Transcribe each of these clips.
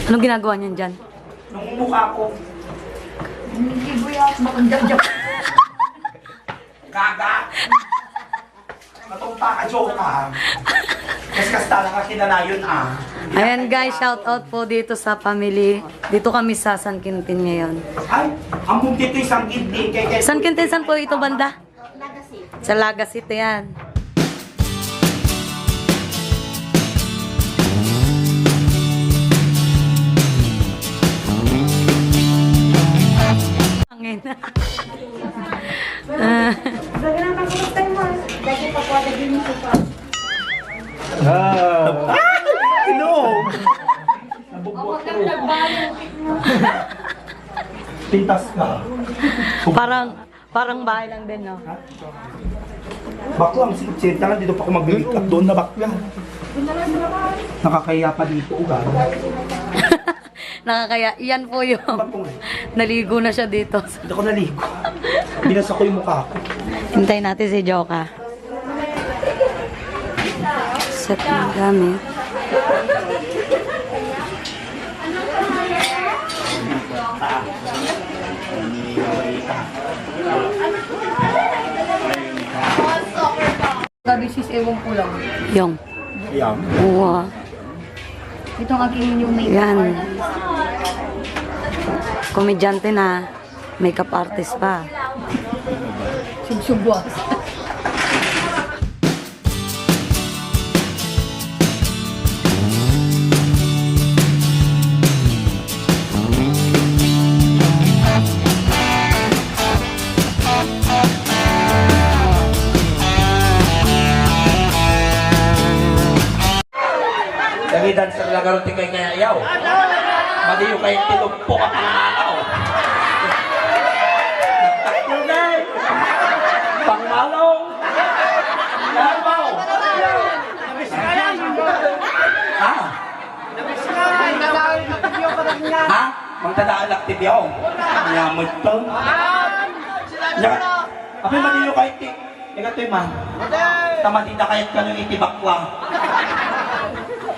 Anong ginagawa niyan dyan? Nung mukha ko. Hindi ko yan. Makandam-dam. Gaga! Matong joke ka. Kas-kasta lang ang kinanayon Ayan guys, shout out po dito sa family. Dito kami sa San Quintin ngayon. Ay, ang kung dito isang gindi. San Quintin, saan po ito banda? Sa Laga City yan. Hangin. Inom! Pintas ka. Parang bahay lang din, no? Bakla, ang sikip-sikip lang. Dito pa ako mag-make up doon na bakla. Nakakaya pa dito, ugal. Nakakaya, yan po yung naligo na siya dito. Hindi ako naligo. Binasa ko yung mukha ko. Hintayin natin si Joka. Set ng gamit. Gabi sis, ewan ko lang. Yung. Ayan. Uwa. Ito ang aking yung makeup Yan. artist. Komedyante na. Makeup artist pa. Sugsugwas. Dagidan sa lagaron ti kay kaya yaw. Madiyo kay tilumpo ka pangalaw. Nagtakulay. Pangmalong. Labaw. Ha? Ha? Magdadaan aktibyaw. Nyamot to. Apay madiyo kay ti. Ikaw man. Tamadida kayat ka nung itibakwa.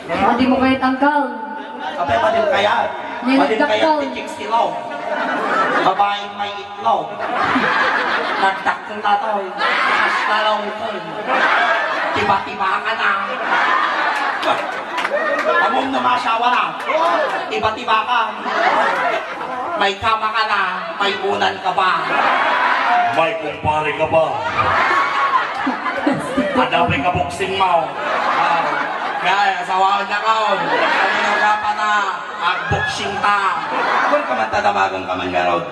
Hindi mo kahit angkal. Apay pa din kaya. Padin kaya tichik silaw. Babaeng may itlaw. Nagtak ng tatoy. Astalaw ito. Tiba-tiba ka na. Among namasawa na. Tiba-tiba ka. May kama ka na. May unan ka ba? May kumpare ka ba? Adapin ka boxing mo. Kaya, asawahan na ka. Ano na pa na, boxing ta. Kung ka man tatabagan ka man garod.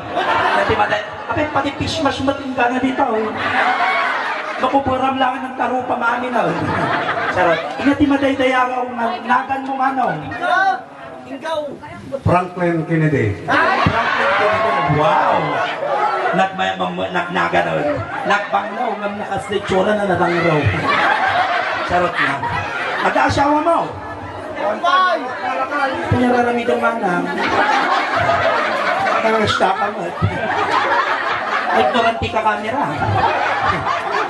Apit pati fish mash matingga na dito. Nakupuram lang ng taro pa maamin na. Sarot. Inati maday-dayaga kung nagan mo ano. Franklin Kennedy. Franklin Kennedy. Wow! Nagnaga na. Nagbanglaw. Ngam nakasitsura na natangro. Sarot na. Mag-aasawa mo. Pinararamidang manang. Nakangasta ka mo. Ignoranti ka kamera.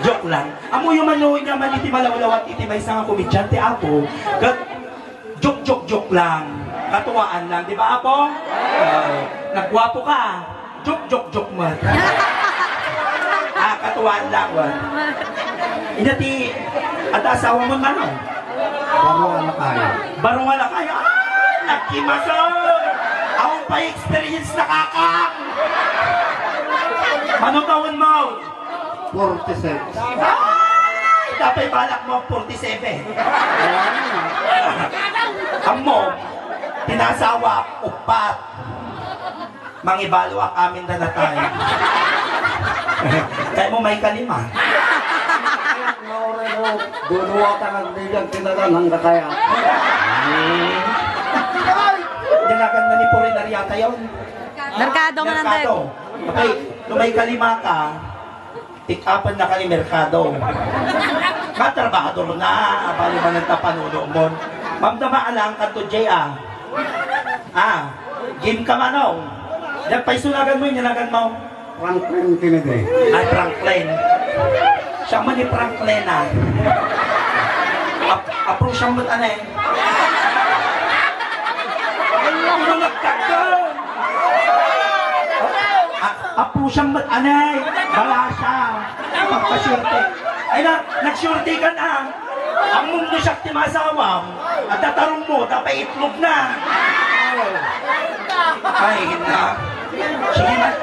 Joke lang. Amo yung manuhin naman iti malawlawat iti may isang komedyante apo. Joke lang. Katuwaan lang. Di ba apo? Nagwapo ka. Joke mo. Katuwaan lang. Inati, at asawa mo manong. Barong Alakaya. Barong Alakaya. Nagkimasol! Ako pa experience na kakang! Anong taon mo? 46. Ay! Dapat balak mo 47. Amo, tinasawa, upat. Mangibalo ang amin na natay. Kaya mo may kalima. Dunuwata ng bigang tinagan ng kakaya. Dinagan na ni Purinar yata yun. Merkado nga nandun. Okay, kung may kalima ka, tik-apan na ka ni Merkado. Katrabahador na, abali man ang tapanudo mo. Mamdama alang ka to, Jay, game ka manong. Yan, paisulagan mo, inalagan mo. Franklin Kennedy. Ay, Franklin. Siya man ni Franklin, Approve siya mo, po siyang anay. Bala siya. Magpasyurte. Ay na, nagsyurte ka na. Ang mundo siya timasawaw. At tatarong mo, dapat itlog na. Ay, hindi. Sige na.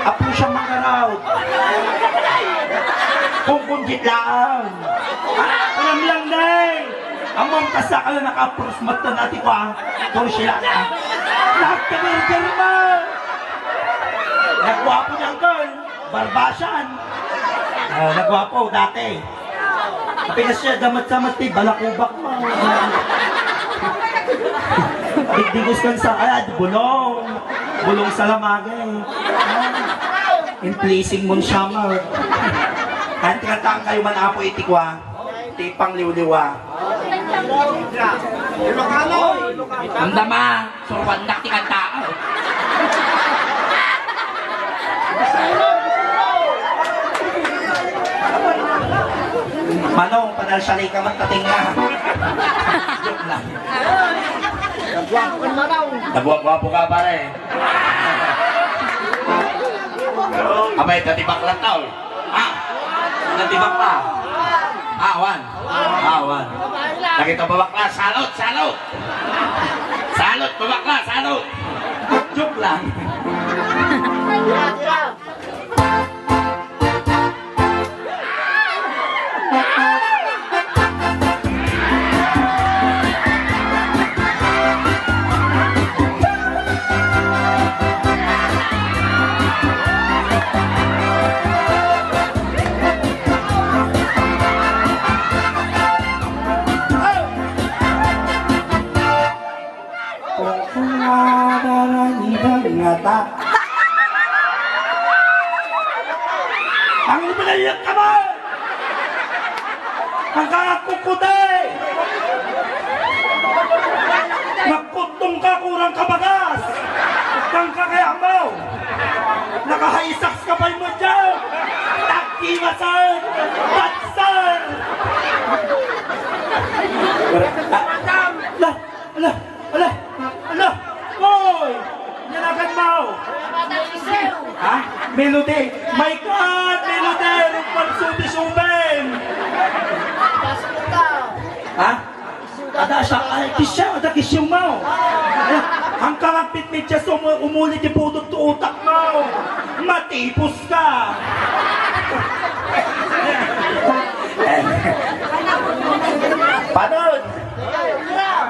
Apo siyang makaraw. Kung kundit lang. Alam lang na eh. Ang mga kasakala naka-approach mata natin ko ah. Kung sila na. Lahat ka burger mo. Nagwapo niyang girl. Barbasyan. Nagwapo dati. Pinas siya damat sa mati. Balakubak mo. Digdigos kan sa alad. Bulong. Bulong sa lamagay. In pleasing mo siya mo. Kahit tinatang kayo man apo itikwa. Tipang liw-liwa. Ang dama, surwan na tikan tao. Manong, panalsyalay ka man tating na. Joke lang. Nagwagwapo ka pare. Abay, tatibak lang tao. Ha? Natibak ka. Awan. Nakita babakla, salot. Salot, babakla, salot. Joke lang. Ang pinaliyak ka ba? Ang kakakukuday! Nagkutong ka, kurang kabagas! Kang kakayamaw! Nakahaisaks ka pa mo dyan! Takimasan! Batsan! Ala! Hoy! Yanagan mo! Ha? Melody! My God! Melody! Rupang subi-suben! Ha? Ada siya, ay, kisya, ada kisyong mo. Ang karapit-mit siya umulit yung pudot to utak mo. Matipos ka. Panod!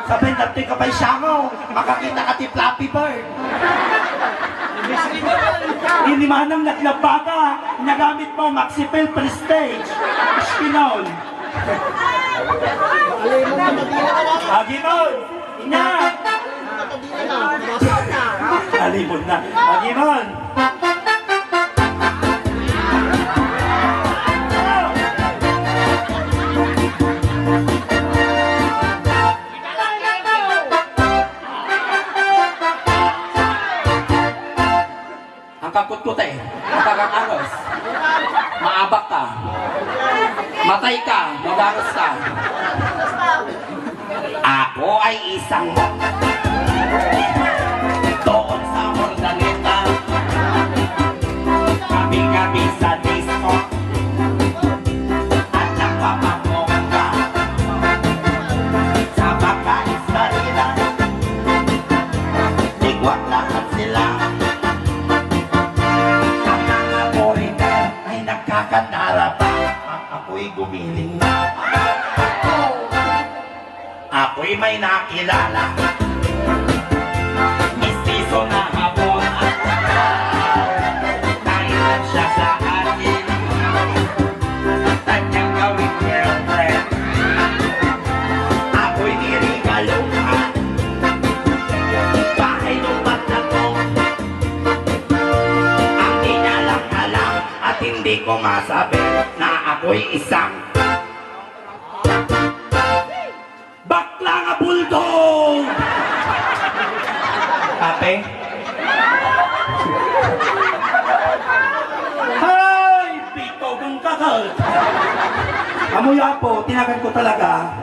Sabihin natin ka pa siya mo. Makakita ka ti Flappy Bird. Hindi manang naglabaga. Nagamit mo Maxipel Prestige. Spinol. Agimon! Inya! Alimon na. Agimon! Ang kakut-kute, ang kakakalos, maabak ka, matay ka, magaros ka. Ako ay isang doon sa Mordaneta. Kami sa disco at napapamongga sa pagkaisarila. Tigwak lahat sila. Ang mga foreigner ay nagkakandara pa. Ako'y gumiling na. Ako'y may nakilala. Mistiso na hapon. Nailan siya sa akin. Tanyang gawing girlfriend. Ako'y nirigaluhan. Bahay lupat na to. Ang di niya lang alam at hindi ko masabi na ako'y isang bakla nga bulldog! Ate? Hay! Pito kong kakal! Amoy po, tinagan ko talaga.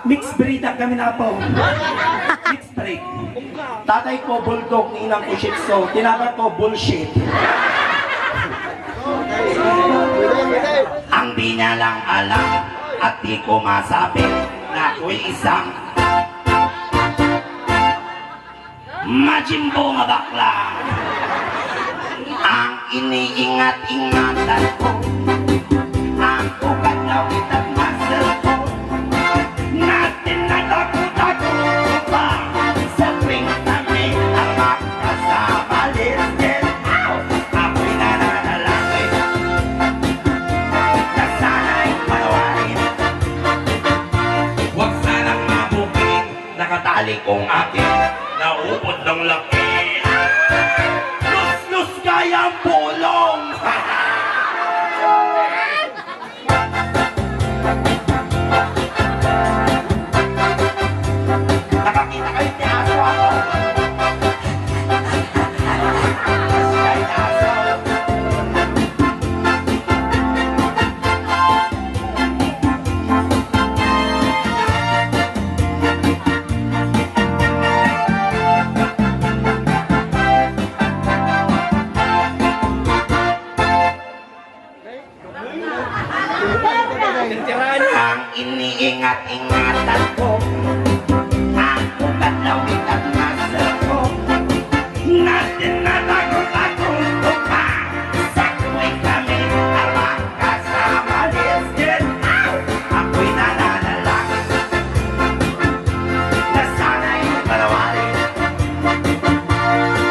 Mixed breed ang kami na po. Mixed breed. Tatay ko bulldog, ninang ko shih tzu. Tinaga ko bullshit. Ang di niya lang alam at di ko masabi na ako'y isang Majimbo nga bakla. Ang iniingat-ingatan ko, ang ugat na witag muscle ko, natin natakot-takot pa sa tuwing kami ang magkasama. Listen, ako'y nananalangin na sana'y manawarin. Huwag sanang mabuking nakatali kong akin, naupod ng laki. Lus-lus kaya ang pulong. Nakakita kayo ni aso ako. Kay aso. Ang iniingat-ingatan ko, ang ugat na witag muscle ko, natin natakot-takot ko pa sa tuwing kami ang magkasama. Listen, ako'y nananalangin na sana'y panawarin.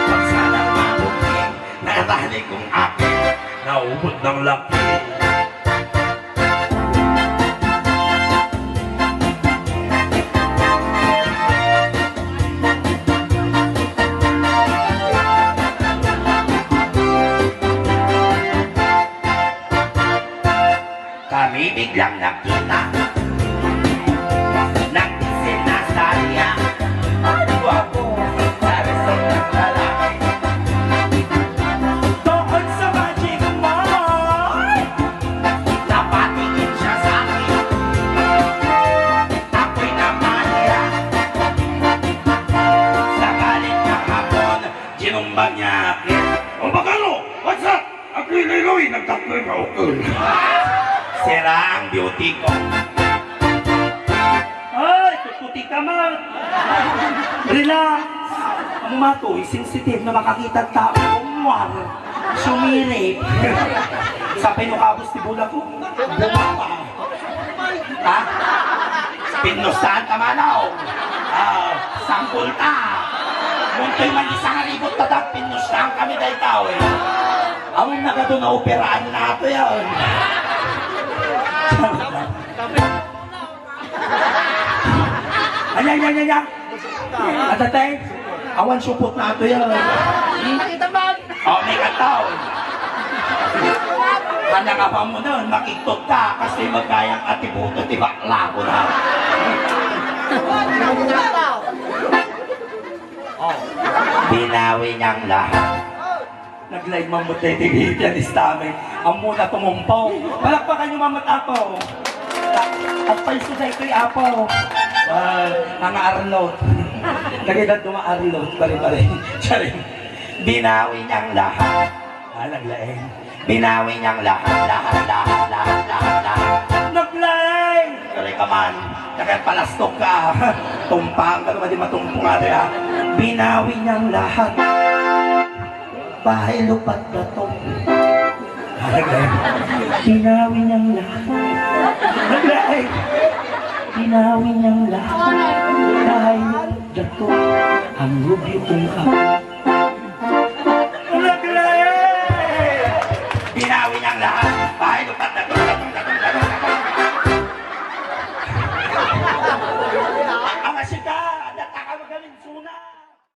Huwag sanang mabuking nakatali kong akin, naubod ng laki. Kami biglang nakita nagtisin na sarya. Ano ako sa resort ng lalaki? Tungkol sa magic mind, napatingin siya sa akin. Ako'y namaniya. Sa galit ng hapon, ginumbag niya akin. O bagalo, what's up? Ako'y liloy, nagtatloy ka ukol. Sira ang beauty ko. Ay, tututi ka man. Relax. Ang mato, sensitive na makakita tao. Umwar. Sumirip. Sa pinukabos ni Bula ko, bumapa. Ha? Pinustahan ka manaw. Sampul ka. Muntoy man isang alibot tatak, pinustahan kami dahil tao eh. Ang nagado na operaan na ito yan. Ayan. Atatay, awan supot na ito yan. Nakita ba? O, may kataw. Kanya ka pa mo nun, makiktot ka kasi magkayang atibuto, tibakla ko na. Binawi niyang lahat. Nag-live mamutay, tigit yan istame. Ang muna tumumpaw. Palakpakan yung mamatapo. At paisuday ko'y apo. Ang arlot. Nagigad dumaarlot. Pare-pare. Sorry. Binawi niyang lahat. Naglaeng. Binawi niyang lahat. Nag-live! Sorry ka man. Nagpalastok ka. Tumpang. Kano ba di matumpong nga rin? Binawi niyang lahat. Bahay lupat na to. Binawi niyang lahat. Binawi niyang lahat. Bahay lupat na to. Ang rubyo kong ako.